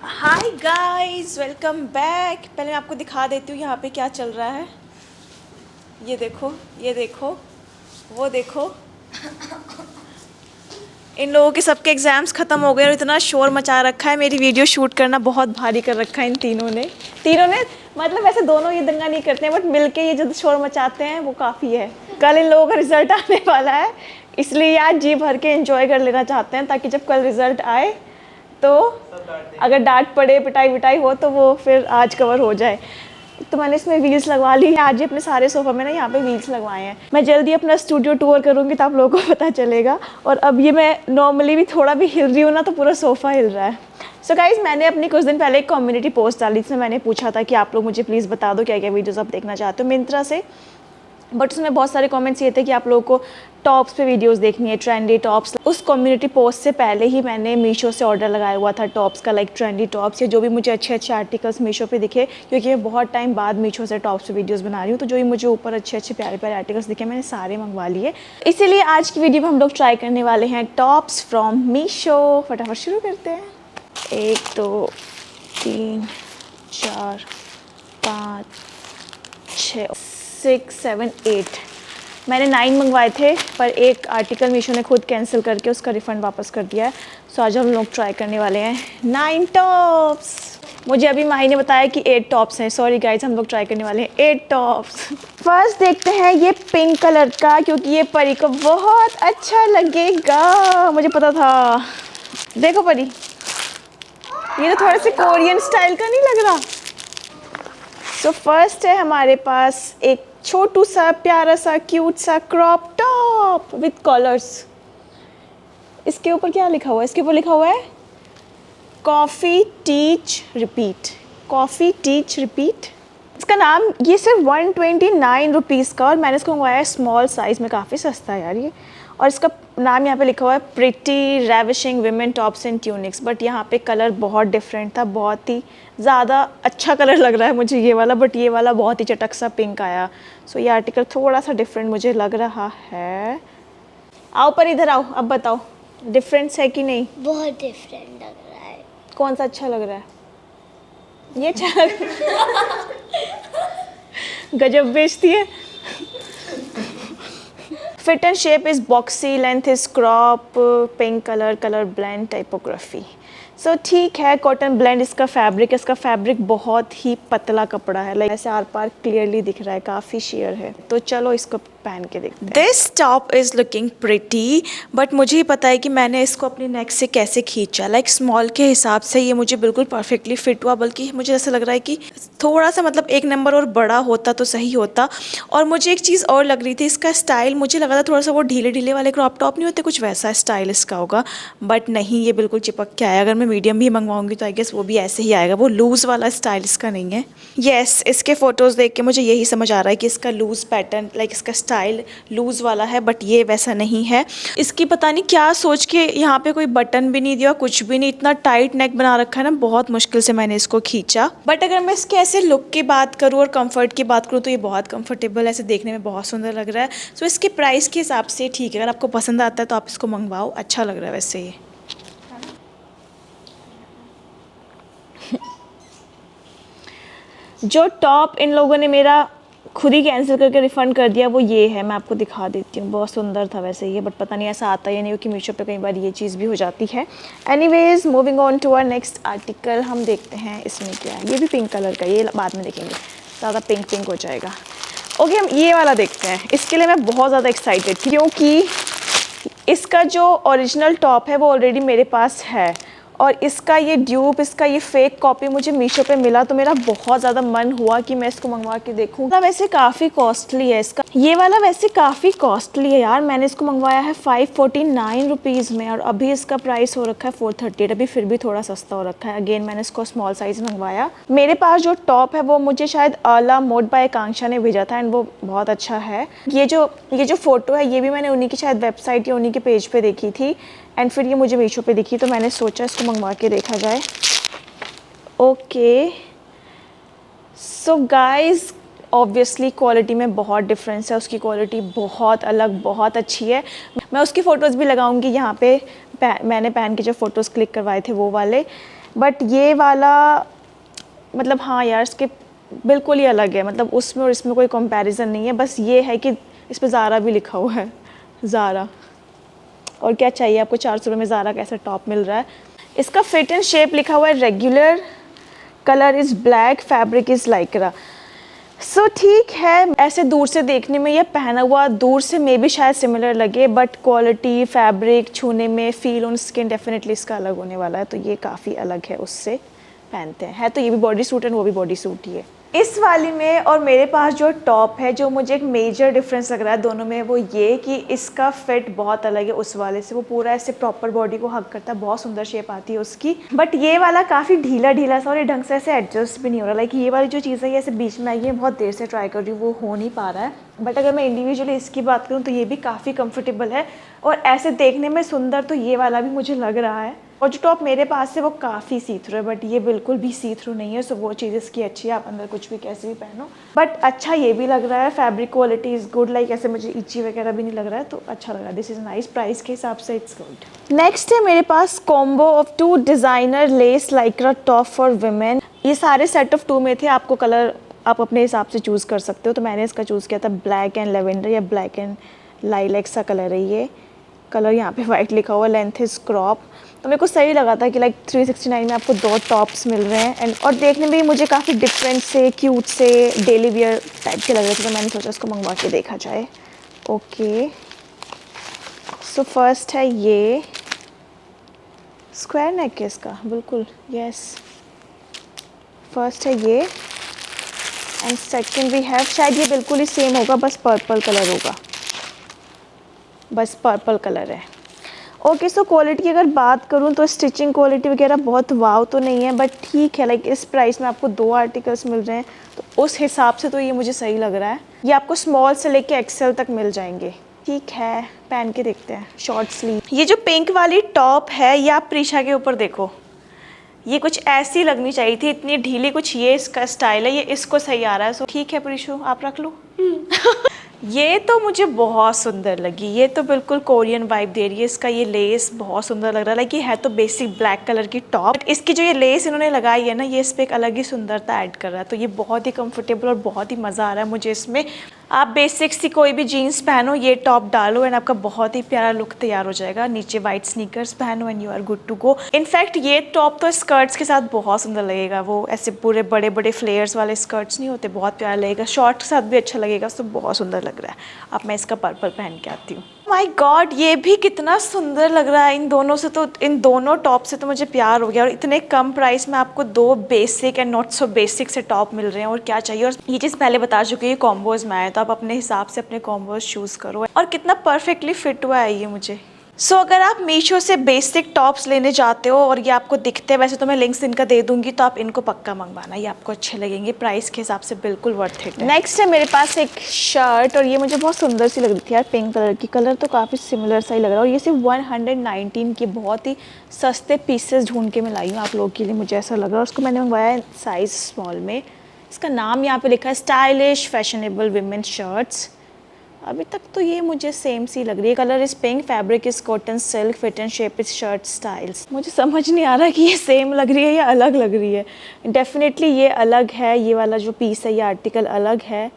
Hi guys, welcome back. पहले मैं आपको दिखा देती हूँ यहाँ पे क्या चल रहा है। ये देखो, ये देखो, वो देखो। इन लोगों के सबके एग्ज़ाम्स ख़त्म हो गए और इतना शोर मचा रखा है। मेरी वीडियो शूट करना बहुत भारी कर रखा है इन तीनों ने मतलब वैसे दोनों ये दंगा नहीं करते हैं, बट मिलके ये जो शोर मचाते हैं वो काफ़ी है। कल इन लोगों का रिज़ल्ट आने वाला है, इसलिए आज जी भर के एंजॉय कर लेना चाहते हैं, ताकि जब कल रिज़ल्ट आए तो अगर डांट पड़े, पिटाई विटाई हो तो वो फिर आज कवर हो जाए। तो मैंने इसमें व्हील्स लगवा ली हैं। आज ही अपने सारे सोफ़ा में ना यहाँ पे व्हील्स लगवाए हैं। मैं जल्दी अपना स्टूडियो टूर करूँगी तो आप लोगों को पता चलेगा। और अब ये मैं नॉर्मली भी थोड़ा भी हिल रही हूँ ना तो पूरा सोफ़ा हिल रहा है। सो गाइज़, मैंने अपनी कुछ दिन पहले एक कम्युनिटी पोस्ट डाली जिसमें मैंने पूछा था कि आप लोग मुझे प्लीज़ बता दो क्या क्या वीडियोज़ आप देखना चाहते हो मिंत्रा से। बट उसमें बहुत सारे कमेंट्स ये थे कि आप लोगों को टॉप्स पे वीडियोस देखनी है, ट्रेंडी टॉप्स। उस कम्युनिटी पोस्ट से पहले ही मैंने मीशो से ऑर्डर लगाया हुआ था टॉप्स का, लाइक ट्रेंडी टॉप्स या जो भी मुझे अच्छे अच्छे आर्टिकल्स मीशो पे दिखे, क्योंकि मैं बहुत टाइम बाद मीशो से टॉप्स पे वीडियोस बना रही हूँ। तो जो भी मुझे ऊपर अच्छे अच्छे प्यारे प्यारे आर्टिकल्स दिखे मैंने सारे मंगवा लिए। इसीलिए आज की वीडियो में हम लोग ट्राई करने वाले हैं टॉप्स फ्रॉम मीशो। फटाफट शुरू करते हैं। 1 2 3 4 5 6 6 7 8 मैंने 9 मंगवाए थे, पर एक आर्टिकल मीशो ने खुद कैंसिल करके उसका रिफ़ंड वापस कर दिया है। सो आज हम लोग ट्राई करने वाले हैं 9 टॉप्स। मुझे अभी माही ने बताया कि 8 टॉप्स हैं। सॉरी गाइज, हम लोग ट्राई करने वाले हैं 8 टॉप्स। फर्स्ट देखते हैं ये पिंक कलर का, क्योंकि ये परी को बहुत अच्छा लगेगा, मुझे पता था। देखो परी, ये तो थोड़े से कोरियन स्टाइल का नहीं लग रहा। सो फर्स्ट है हमारे पास एक छोटू सा प्यारा सा क्यूट सा क्रॉप टॉप विथ कॉलर्स। इसके ऊपर क्या लिखा हुआ है? इसके ऊपर लिखा हुआ है coffee teach repeat. Coffee teach repeat इसका नाम। ये सिर्फ 129 रुपीज़ का, और मैंने इसको मंगवाया है स्मॉल साइज़ में। काफ़ी सस्ता है यार ये। और इसका नाम यहाँ पे लिखा हुआ है pretty ravishing women tops and tunics. But यहाँ पे कलर बहुत डिफरेंट था, बहुत ही ज़्यादा अच्छा कलर लग रहा है मुझे ये वाला, बट ये वाला बहुत ही चटक सा पिंक आया। सो ये आर्टिकल थोड़ा सा डिफरेंट मुझे लग रहा है। आओ पर इधर आओ, अब बताओ डिफरेंस है कि नहीं? बहुत डिफरेंट लग रहा है। कौन सा अच्छा लग रहा है? ये अच्छा गजब बेचती है। Fit and shape is boxy, length is crop, pink colour blend typography. So ठीक है, कॉटन ब्लेंड इसका फैब्रिक बहुत ही पतला कपड़ा है, लाइक ऐसे आर पार क्लियरली दिख रहा है, काफ़ी शेयर है। तो चलो इसको पहन के देखते हैं। This top is looking pretty, but मुझे ही पता है कि मैंने इसको अपनी नेक से कैसे खींचा। लाइक स्मॉल के हिसाब से ये मुझे बिल्कुल परफेक्टली फिट हुआ, बल्कि मुझे ऐसा लग रहा है कि थोड़ा सा मतलब 1 नंबर और बड़ा होता तो सही होता। और मुझे एक चीज़ और लग रही थी, इसका स्टाइल मुझे लगा था थोड़ा सा वो ढीले ढीले वाले क्रॉप टॉप नहीं होते, कुछ वैसा स्टाइल इसका होगा। बट नहीं, ये बिल्कुल चिपक के आया। अगर मैं मीडियम भी मंगवाऊंगी तो आई गेस वो भी ऐसे ही आएगा, वो लूज़ वाला स्टाइल इसका नहीं है। येस, इसके फ़ोटोज़ देख के मुझे यही समझ आ रहा है कि इसका लूज़ पैटर्न, लाइक इसका स्टाइल लूज़ वाला है, बट ये वैसा नहीं है। इसकी पता नहीं क्या सोच के यहाँ पे कोई बटन भी नहीं दिया, कुछ भी नहीं। इतना टाइट नेक बना रखा है ना, बहुत मुश्किल से मैंने इसको खींचा। बट अगर मैं इसके ऐसे लुक की बात करूँ और कंफर्ट की बात करूँ तो ये बहुत कंफर्टेबल है, ऐसे देखने में बहुत सुंदर लग रहा है। सो इसके प्राइस के हिसाब से ठीक है। अगर आपको पसंद आता है तो आप इसको मंगवाओ, अच्छा लग रहा है वैसे ये। जो टॉप इन लोगों ने मेरा खुद ही कैंसिल करके रिफ़ंड कर दिया वो ये है, मैं आपको दिखा देती हूँ। बहुत सुंदर था वैसे ये, बट पता नहीं ऐसा आता या नहीं, क्योंकि मीशो पे कई बार ये चीज़ भी हो जाती है। Anyways, moving on to our next article. हम देखते हैं इसमें क्या है। ये भी पिंक कलर का, ये बाद में देखेंगे, ज़्यादा पिंक हो जाएगा। ओके, हम ये वाला देखते हैं। इसके लिए मैं बहुत ज़्यादा एक्साइटेड थी, क्योंकि इसका जो ओरिजिनल टॉप है वो ऑलरेडी मेरे पास है, और इसका ये ड्यूप, इसका ये फेक कॉपी मुझे मीशो पे मिला, तो मेरा बहुत ज़्यादा मन हुआ कि मैं इसको मंगवा के देखूँ। वैसे काफ़ी कॉस्टली है इसका, ये वाला वैसे काफ़ी कॉस्टली है यार। मैंने इसको मंगवाया है 549 रुपीज़ में, और अभी इसका प्राइस हो रखा है 438। अभी फिर भी थोड़ा सस्ता हो रखा है। अगेन मैंने इसको स्मॉल साइज़ मंगवाया। मेरे पास जो टॉप है वो मुझे शायद आला मोड बाय आकांक्षा ने भेजा था, एंड वो बहुत अच्छा है। ये जो फ़ोटो है ये भी मैंने उन्हीं की शायद वेबसाइट या उन्हीं के पेज पे देखी थी, एंड फिर ये मुझे मीशो पे दिखी, तो मैंने सोचा इसको मंगवा के देखा जाए। Okay, so guys, obviously quality में बहुत डिफरेंस है। उसकी क्वालिटी बहुत अलग, बहुत अच्छी है। मैं उसकी फ़ोटोज़ भी लगाऊंगी यहाँ पे, मैंने पहन के जो फ़ोटोज़ क्लिक करवाए थे वो वाले। बट ये वाला मतलब हाँ यार, इसके बिल्कुल ही अलग है, मतलब उसमें और इसमें कोई कंपैरिजन नहीं है। बस ये है कि इस पर ज़ारा भी लिखा हुआ है, ज़ारा। और क्या चाहिए आपको, 400 रुपये में ज़ारा का ऐसा टॉप मिल रहा है। इसका फिट एंड शेप लिखा हुआ है regular, colour is black, fabric is lycra. So ठीक है, ऐसे दूर से देखने में ये पहना हुआ दूर से मे भी शायद सिमिलर लगे, बट क्वालिटी, फैब्रिक, छूने में, फील ऑन स्किन डेफिनेटली इसका अलग होने वाला है। तो ये काफ़ी अलग है उससे पहनते हैं। है तो ये भी बॉडी सूट एंड वो भी बॉडी सूट ही है। इस वाली में और मेरे पास जो टॉप है, जो मुझे एक मेजर डिफरेंस लग रहा है दोनों में, वो ये कि इसका फिट बहुत अलग है उस वाले से। वो पूरा ऐसे प्रॉपर बॉडी को हग करता है, बहुत सुंदर शेप आती है उसकी। बट ये वाला काफ़ी ढीला ढीला सा और ये ढंग से ऐसे एडजस्ट भी नहीं हो रहा। लाइक ये वाली जो चीज़ है ये ऐसे बीच में आई है, बहुत देर से ट्राई कर रही हूँ, वो हो नहीं पा रहा है। बट अगर मैं इंडिविजुअली इसकी बात करूँ तो ये भी काफ़ी कंफर्टेबल है और ऐसे देखने में सुंदर तो ये वाला भी मुझे लग रहा है। और जो टॉप मेरे पास है वो काफ़ी सी थ्रू है, बट ये बिल्कुल भी सी थ्रू नहीं है। सो वो चीज़ इसकी अच्छी है, आप अंदर कुछ भी कैसे भी पहनो। बट अच्छा ये भी लग रहा है, fabric quality is good, like ऐसे मुझे इची वगैरह भी नहीं लग रहा है, तो अच्छा लग रहा है। दिस इज़ नाइस, प्राइस के हिसाब से इट्स गुड। नेक्स्ट है मेरे पास combo of 2 designer lace lycra top for women. ये सारे सेट ऑफ 2 में थे, आपको कलर आप अपने हिसाब से चूज़ कर सकते हो। तो मैंने इसका चूज़ किया था ब्लैक एंड लेवेंडर या ब्लैक एंड लाइलैक सा कलर है ये। कलर यहाँ पे वाइट लिखा हुआ, लेंथ इज़ क्रॉप। तो मेरे को सही लगा था कि लाइक 369 में आपको 2 टॉप्स मिल रहे हैं एंड और देखने में भी मुझे काफ़ी डिफरेंट से, क्यूट से, डेली वियर टाइप के लग रहे थे। तो मैंने सोचा इसको मंगवा के देखा जाए। ओके, सो फर्स्ट है ये स्क्वायर नेक है इसका, बिल्कुल यस। फर्स्ट है ये एंड सेकंड वी हैव, शायद ये बिल्कुल ही सेम होगा, बस पर्पल कलर होगा, बस पर्पल कलर है। ओके, सो क्वालिटी की अगर बात करूँ तो स्टिचिंग क्वालिटी वगैरह बहुत वाव तो नहीं है, बट ठीक है। लाइक इस प्राइस में आपको 2 आर्टिकल्स मिल रहे हैं तो उस हिसाब से तो ये मुझे सही लग रहा है। ये आपको स्मॉल से लेके एक्सेल तक मिल जाएंगे। ठीक है, पहन के देखते हैं। शॉर्ट स्लीव, ये जो पिंक वाली टॉप है ये आप प्रीशा के ऊपर देखो, ये कुछ ऐसी लगनी चाहिए थी, इतनी ढीली कुछ ये इसका स्टाइल है, ये इसको सही आ रहा है। सो ठीक है प्रीशु, आप रख लो। ये तो मुझे बहुत सुंदर लगी, ये तो बिल्कुल कोरियन वाइब दे रही है। इसका ये लेस बहुत सुंदर लग रहा है। लाइक ये है तो बेसिक ब्लैक कलर की टॉप, इसकी जो ये लेस इन्होंने लगाई है ना, ये इस पर एक अलग ही सुंदरता ऐड कर रहा है। तो ये बहुत ही कंफर्टेबल और बहुत ही मज़ा आ रहा है मुझे इसमें। आप बेसिक सी कोई भी जीन्स पहनो, ये टॉप डालो एंड आपका बहुत ही प्यारा लुक तैयार हो जाएगा। नीचे वाइट स्नीकर्स पहनो and you are good to go. In fact ये टॉप तो स्कर्ट्स के साथ बहुत सुंदर लगेगा। वो ऐसे पूरे बड़े बड़े फ्लेयर्स वाले स्कर्ट्स नहीं होते, बहुत प्यारा लगेगा। शॉर्ट के साथ भी अच्छा लगेगा, तो बहुत सुंदर लग रहा है। अब मैं इसका पर्पल पहन के आती हूँ। माय गॉड, ये भी कितना सुंदर लग रहा है। इन दोनों से तो, इन दोनों टॉप से तो मुझे प्यार हो गया। और इतने कम प्राइस में आपको 2 basic and not so basic से टॉप मिल रहे हैं, और क्या चाहिए। और ये चीज़ पहले बता चुकी है, कॉम्बोज में आए, तो आप अपने हिसाब से अपने कॉम्बोज चूज़ करो। और कितना परफेक्टली फिट हुआ है ये मुझे। सो अगर आप मीशो से बेसिक टॉप्स लेने जाते हो और ये आपको दिखते हैं, वैसे तो मैं लिंक्स इनका दे दूंगी, तो आप इनको पक्का मंगवाना, ये आपको अच्छे लगेंगे। प्राइस के हिसाब से बिल्कुल वर्थ इट है। नेक्स्ट है मेरे पास एक शर्ट, और ये मुझे बहुत सुंदर सी लग रही थी यार, पिंक कलर की। कलर तो काफ़ी सिमिलर सा ही लग रहा है, और ये सिर्फ 119 की बहुत ही सस्ते पीसेस ढूंढ के मैं लाई हूँ आप लोगों के लिए, मुझे ऐसा लग रहा है। उसको मैंने मंगवाया है साइज़ स्मॉल में। इसका नाम यहाँ पे लिखा है स्टाइलिश फैशनेबल विमेन शर्ट्स। अभी तक तो ये मुझे सेम सी लग रही है। Colour is pink, fabric is cotton silk, fit and shape is shirt styles. मुझे समझ नहीं आ रहा कि ये सेम लग रही है या अलग लग रही है। डेफिनेटली ये अलग है, ये वाला जो पीस है, ये आर्टिकल अलग है,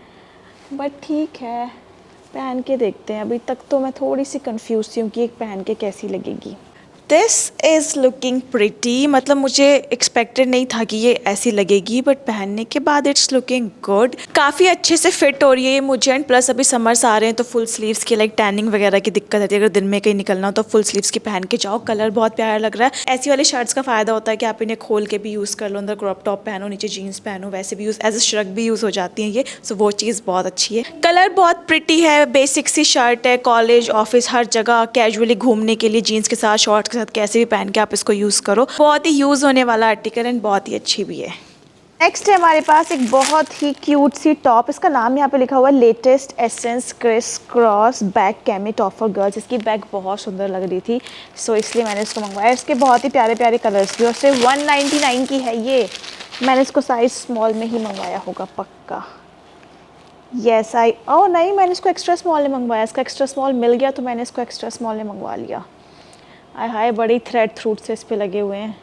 बट ठीक है, पहन के देखते हैं। अभी तक तो मैं थोड़ी सी कंफ्यूज हूँ कि एक पहन के कैसी लगेगी। दिस इज़ लुकिंग प्रिटी, मतलब मुझे एक्सपेक्टेड नहीं था कि ये ऐसी लगेगी, बट पहनने के बाद इट्स लुकिंग गुड। काफ़ी अच्छे से फिट हो रही है ये मुझे, एंड प्लस अभी समर्स आ रहे हैं तो फुल स्लीव्स की लाइक टैनिंग वगैरह की दिक्कत रहती है। अगर दिन में कहीं निकलना हो तो फुल स्लीव्स की पहन के जाओ। कलर बहुत प्यारा लग रहा है। ऐसी वाली शर्ट्स का फ़ायदा होता है कि आप इन्हें खोल के भी यूज़ कर लो, अंदर क्रॉप टॉप पहनो, नीचे जीन्स पहनो, वैसे भी यूज़ एज अ श्रग भी यूज़ हो जाती हैं ये। सो वो चीज़ बहुत अच्छी है। कलर बहुत प्रिटी है, बेसिक सी शर्ट है, कॉलेज ऑफिस हर जगह कैजुअली घूमने के लिए जीन्स के साथ, शॉर्ट्स के साथ, कैसे भी पहन के आप इसको यूज़ करो। बहुत ही यूज़ होने वाला आर्टिकल एंड बहुत ही अच्छी भी है। नेक्स्ट है हमारे पास एक बहुत ही क्यूट सी टॉप। इसका नाम यहाँ पे लिखा हुआ है latest essence criss cross back chemo top for girls. इसकी बैक बहुत सुंदर लग रही थी, सो इसलिए मैंने इसको मंगवाया। इसके बहुत ही प्यारे प्यारे कलर्स भी, और सिर्फ 199 की है ये। मैंने इसको साइज़ स्मॉल में ही मंगवाया होगा पक्का। यस आई, ओ नहीं, मैंने इसको एक्स्ट्रा स्मॉल में मंगवाया। इसका एक्स्ट्रा स्मॉल मिल गया तो मैंने इसको एक्स्ट्रा स्मॉल में मंगवा लिया। आय हाय, बड़ी थ्रेड थ्रूट से इस पर लगे हुए हैं।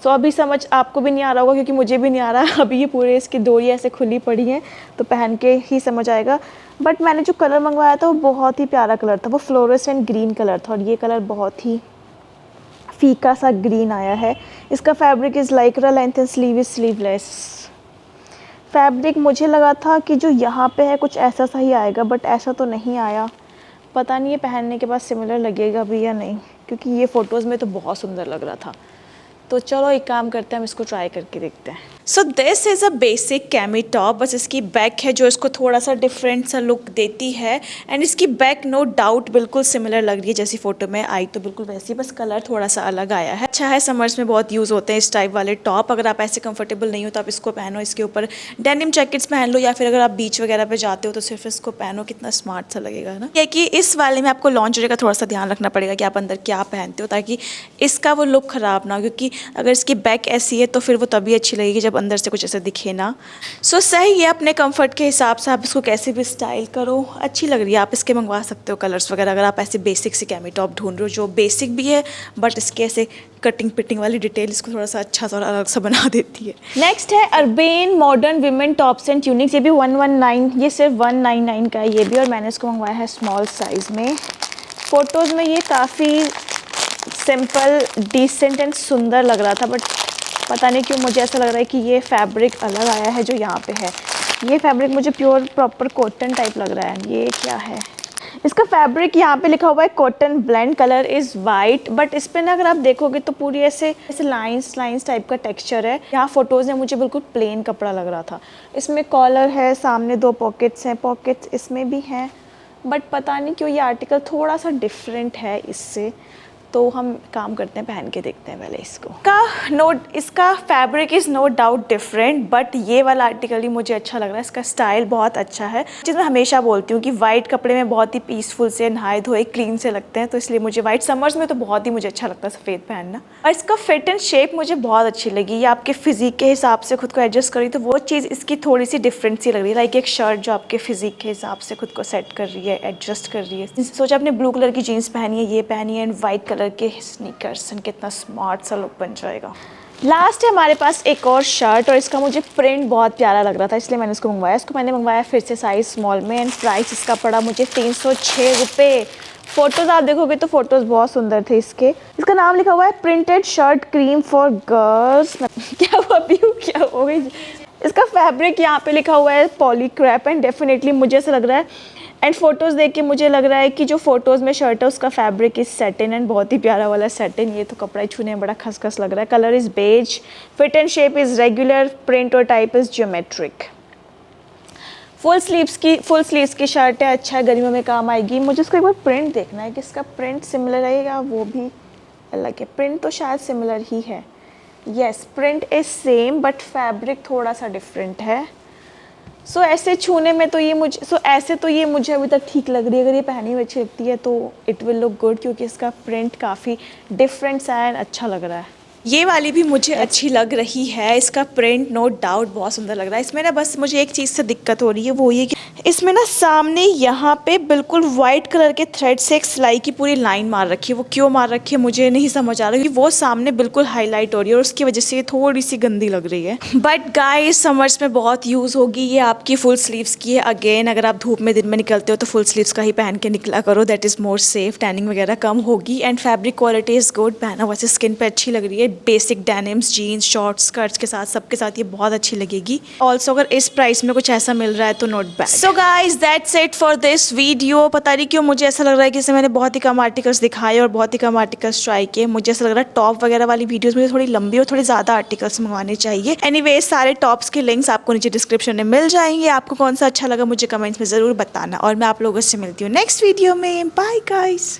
सो अभी समझ आपको भी नहीं आ रहा होगा क्योंकि मुझे भी नहीं आ रहा। अभी ये पूरे इसकी डोरी ऐसे खुली पड़ी हैं तो पहन के ही समझ आएगा। बट मैंने जो कलर मंगवाया था वो बहुत ही प्यारा कलर था, वो फ्लोरेसेंट ग्रीन कलर था और ये कलर बहुत ही फीका सा ग्रीन आया है। इसका fabric is Lycra, length and sleeve is sleeveless. Fabric मुझे लगा था कि जो यहाँ पे है कुछ ऐसा सा ही आएगा, बट ऐसा तो नहीं आया। पता नहीं ये पहनने के बाद सिमिलर लगेगा भी या नहीं, क्योंकि ये फ़ोटोज़ में तो बहुत सुंदर लग रहा था। तो चलो एक काम करते हैं, हम इसको ट्राई करके देखते हैं। So this is a basic chemo top, बस इसकी बैक है जो इसको थोड़ा सा डिफरेंट सा लुक देती है। एंड इसकी बैक नो डाउट बिल्कुल सिमिलर लग रही है जैसी फ़ोटो में आई, तो बिल्कुल वैसी, बस कलर थोड़ा सा अलग आया है। अच्छा है, समर्स में बहुत यूज़ होते हैं इस टाइप वाले टॉप। अगर आप ऐसे कंफर्टेबल नहीं हो तो आप इसको पहनो, इसके ऊपर डेनिम जैकेट्स पहन लो, या फिर अगर आप बीच वगैरह पे जाते हो तो सिर्फ इसको पहनो, कितना स्मार्ट सा लगेगा ना। ये कि इस वाले में आपको लॉन्जरी का थोड़ा सा ध्यान रखना पड़ेगा कि आप अंदर क्या पहनते हो, ताकि इसका वो लुक ख़राब ना हो, क्योंकि अगर इसकी बैक ऐसी है तो फिर वो तभी अच्छी लगेगी जब अंदर से कुछ ऐसा दिखे ना। सो सही है, अपने कंफर्ट के हिसाब से आप इसको कैसे भी स्टाइल करो, अच्छी लग रही है। आप इसके मंगवा सकते हो कलर्स वगैरह, अगर आप ऐसे बेसिक से कैमी टॉप ढूंढ रहे हो जो बेसिक भी है बट इसके ऐसे कटिंग पिटिंग वाली डिटेल इसको थोड़ा सा अच्छा सा और अलग सा बना देती है। नेक्स्ट है urban modern women tops and tunics. ये भी 119, ये सिर्फ 199 का है ये भी, और मैंने इसको मंगवाया है स्मॉल साइज़ में। फ़ोटोज़ में ये काफ़ी सिंपल, डिसेंट एंड सुंदर लग रहा था, बट पता नहीं क्यों मुझे ऐसा लग रहा है कि ये फैब्रिक अलग आया है जो यहाँ पे है। ये फैब्रिक मुझे प्योर प्रॉपर कॉटन टाइप लग रहा है। ये क्या है? इसका फैब्रिक यहाँ पे लिखा हुआ है cotton blend, colour is white, but इस पे ना अगर आप देखोगे तो पूरी ऐसे लाइंस टाइप का टेक्सचर है। यहाँ फोटोज़ में मुझे बिल्कुल प्लेन कपड़ा लग रहा था। इसमें कॉलर है, सामने 2 पॉकेट्स हैं, पॉकेट्स इसमें भी हैं, बट पता नहीं क्यों ये आर्टिकल थोड़ा सा डिफरेंट है इससे। तो हम काम करते हैं, पहन के देखते हैं पहले इसको। इसका fabric is no doubt different, but ये वाला आर्टिकल ही मुझे अच्छा लग रहा है। इसका स्टाइल बहुत अच्छा है, जिसमें हमेशा बोलती हूँ कि वाइट कपड़े में बहुत ही पीसफुल से, नहाए धोए क्लीन से लगते हैं, तो इसलिए मुझे वाइट, समर्स में तो बहुत ही मुझे अच्छा लगता है सफ़ेद पहनना। और इसका फिट एंड शेप मुझे बहुत अच्छी लगी। ये आपके फिजिक के हिसाब से खुद को एडजस्ट करी तो वो चीज़ इसकी थोड़ी सी डिफरेंट सी लग रही है। लाइक एक शर्ट जो आपके फिजिक के हिसाब से खुद को सेट कर रही है, एडजस्ट कर रही है। सोचा आपने ब्लू कलर की जीन्स पहनी है, ये पहनी है, एंड वाइट कलर के स्नीकर्स, एंड कितना स्मार्ट सा लुक बन जाएगा। लास्ट है हमारे पास एक और शर्ट, और इसका मुझे प्रिंट बहुत प्यारा लग रहा था इसलिए मैंने इसको मंगवाया। इसको मैंने मंगवाया फिर से साइज़ स्मॉल में, एंड प्राइस इसका पड़ा मुझे 306 रुपये। फ़ोटोज़ आप देखोगे तो फ़ोटोज़ बहुत सुंदर थे इसके। इसका नाम लिखा हुआ है printed shirt cream for girls. क्या हुआ पीयू, क्या हो गई? इसका फैब्रिक यहाँ पे लिखा हुआ है पॉलीक्रैप, एंड डेफिनेटली मुझे ऐसा लग रहा है, एंड फोटोज़ देख के मुझे लग रहा है कि जो फोटोज़ में शर्ट है उसका फैब्रिक इज़ सैटिन, एंड बहुत ही प्यारा वाला सैटिन। ये तो कपड़ा ही छूने में बड़ा खसखस लग रहा है। Colour is beige, fit and shape is regular, print और type is geometric. Full sleeves की शर्ट है, अच्छा है, गर्मियों में काम आएगी। मुझे इसका एक बार प्रिंट देखना है कि इसका प्रिंट सिमिलर है या वो भी अलग है। प्रिंट तो शायद सिमिलर ही है, yes, print is same, but fabric थोड़ा सा डिफरेंट है। सो ऐसे छूने में तो ये ऐसे तो ये मुझे अभी तक ठीक लग रही है। अगर ये पहनी हुई अच्छी लगती है तो इट विल लुक गुड, क्योंकि इसका प्रिंट काफ़ी डिफरेंट सा है, अच्छा लग रहा है। ये वाली भी मुझे अच्छी लग रही है, इसका प्रिंट नो डाउट बहुत सुंदर लग रहा है। इसमें ना बस मुझे एक चीज़ से दिक्कत हो रही है, वो ये कि इसमें ना सामने यहाँ पे बिल्कुल वाइट कलर के थ्रेड से एक सिलाई की पूरी लाइन मार रखी है। वो क्यों मार रखी है मुझे नहीं समझ आ रहा, क्योंकि वो सामने बिल्कुल हाईलाइट हो रही है और उसकी वजह से ये थोड़ी सी गंदी लग रही है। बट गाइस समर्स में बहुत यूज़ होगी ये आपकी फुल स्लीव्स की है। अगेन अगर आप धूप में दिन में निकलते हो तो फुल स्लीव्स का ही पहन के निकला करो, that is more safe, tanning वगैरह कम होगी। And fabric quality is good, पहना हुआ से स्किन पे अच्छी लग रही है। Basic denims, jeans, shorts, skirts के साथ सबके साथ ये बहुत अच्छी लगेगी। ऑल्सो अगर इस प्राइस में कुछ ऐसा मिल रहा है तो not bad. So guys that's it for this video. पता नहीं क्यों मुझे ऐसा लग रहा है कि इसमें मैंने बहुत ही कम आर्टिकल्स दिखाए और बहुत ही कम आर्टिकल्स ट्राई किए। मुझे ऐसा लग रहा है टॉप वगैरह वाली वीडियोस मुझे थोड़ी लंबी और थोड़ी ज़्यादा आर्टिकल्स मंगवाने चाहिए। एनीवेज सारे टॉप्स के लिंक्स आपको नीचे डिस्क्रिप्शन में मिल जाएंगे। आपको कौन सा अच्छा लगा मुझे कमेंट्स में ज़रूर बताना, और मैं आप लोगों से मिलती हूँ नेक्स्ट वीडियो में। Bye guys.